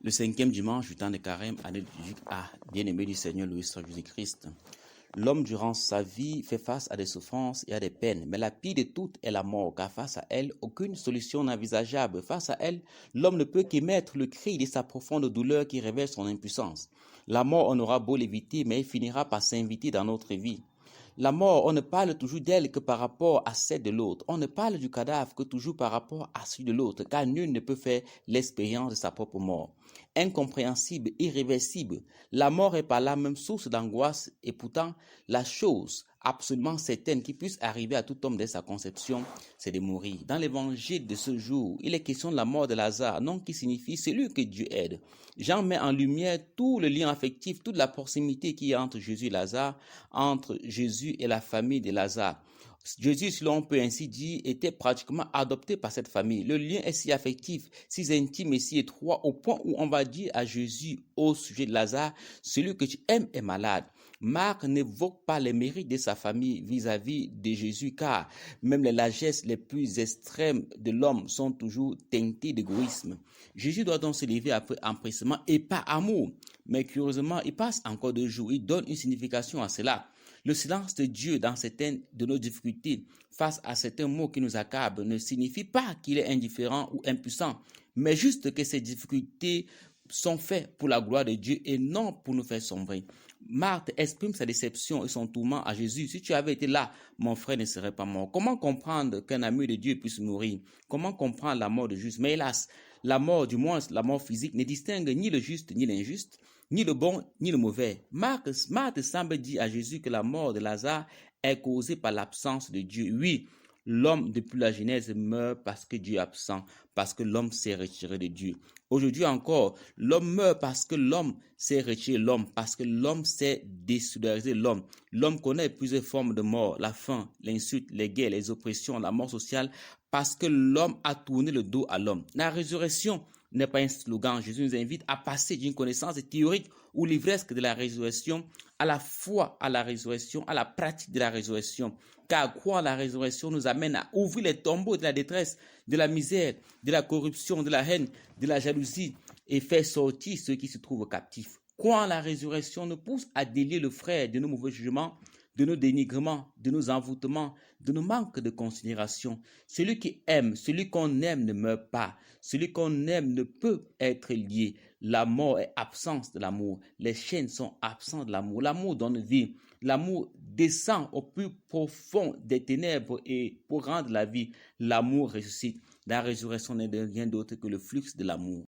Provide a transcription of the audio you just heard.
Le 5e dimanche du temps de Carême, année liturgique A, bien-aimé du Seigneur Louis Jésus-Christ. L'homme, durant sa vie, fait face à des souffrances et à des peines, mais la pire de toutes est la mort, car face à elle, aucune solution n'est envisageable. Face à elle, l'homme ne peut qu'émettre le cri de sa profonde douleur qui révèle son impuissance. La mort, on aura beau l'éviter, mais elle finira par s'inviter dans notre vie. La mort, on ne parle toujours d'elle que par rapport à celle de l'autre. On ne parle du cadavre que toujours par rapport à celui de l'autre, car nul ne peut faire l'expérience de sa propre mort. Incompréhensible, irréversible, la mort est par là même source d'angoisse, et pourtant, la chose absolument certaine qui puisse arriver à tout homme dès sa conception, c'est de mourir. Dans l'évangile de ce jour, il est question de la mort de Lazare, nom qui signifie celui que Dieu aide. Jean met en lumière tout le lien affectif, toute la proximité qu'il y a entre Jésus et Lazare, entre Jésus et la famille de Lazare. Jésus, si l'on peut ainsi dire, était pratiquement adopté par cette famille. Le lien est si affectif, si intime et si étroit, au point où on va dire à Jésus au sujet de Lazare, celui que tu aimes est malade. Marc n'évoque pas les mérites de sa famille vis-à-vis de Jésus, car même les largesses les plus extrêmes de l'homme sont toujours teintées d'égoïsme. Jésus doit donc se lever après empressement et pas amour. Mais curieusement, il passe encore 2 jours, il donne une signification à cela. Le silence de Dieu dans certaines de nos difficultés, face à certains maux qui nous accablent, ne signifie pas qu'il est indifférent ou impuissant, mais juste que ces difficultés sont faites pour la gloire de Dieu et non pour nous faire sombrer. Marthe exprime sa déception et son tourment à Jésus. Si tu avais été là, mon frère ne serait pas mort. Comment comprendre qu'un ami de Dieu puisse mourir? Comment comprendre la mort de juste? Mais hélas, la mort, du moins la mort physique, ne distingue ni le juste ni l'injuste, ni le bon ni le mauvais. Marthe semble dire à Jésus que la mort de Lazare est causée par l'absence de Dieu. Oui, l'homme depuis la Genèse meurt parce que Dieu est absent, parce que l'homme s'est retiré de Dieu. Aujourd'hui encore, l'homme meurt parce que l'homme s'est retiré de l'homme, parce que l'homme s'est désolidarisé de l'homme. L'homme connaît plusieurs formes de mort, la faim, l'insulte, les guerres, les oppressions, la mort sociale, parce que l'homme a tourné le dos à l'homme. La résurrection n'est pas un slogan. Jésus nous invite à passer d'une connaissance théorique ou livresque de la résurrection à la foi à la résurrection, à la pratique de la résurrection. Car croire à la résurrection nous amène à ouvrir les tombeaux de la détresse, de la misère, de la corruption, de la haine, de la jalousie et faire sortir ceux qui se trouvent captifs. Croire à la résurrection nous pousse à délier le frère de nos mauvais jugements, de nos dénigrements, de nos envoûtements, de nos manques de considération. Celui qui aime, celui qu'on aime ne meurt pas. Celui qu'on aime ne peut être lié. La mort est absence de l'amour. Les chaînes sont absentes de l'amour. L'amour donne vie. L'amour descend au plus profond des ténèbres et pour rendre la vie, l'amour ressuscite. La résurrection n'est rien d'autre que le flux de l'amour.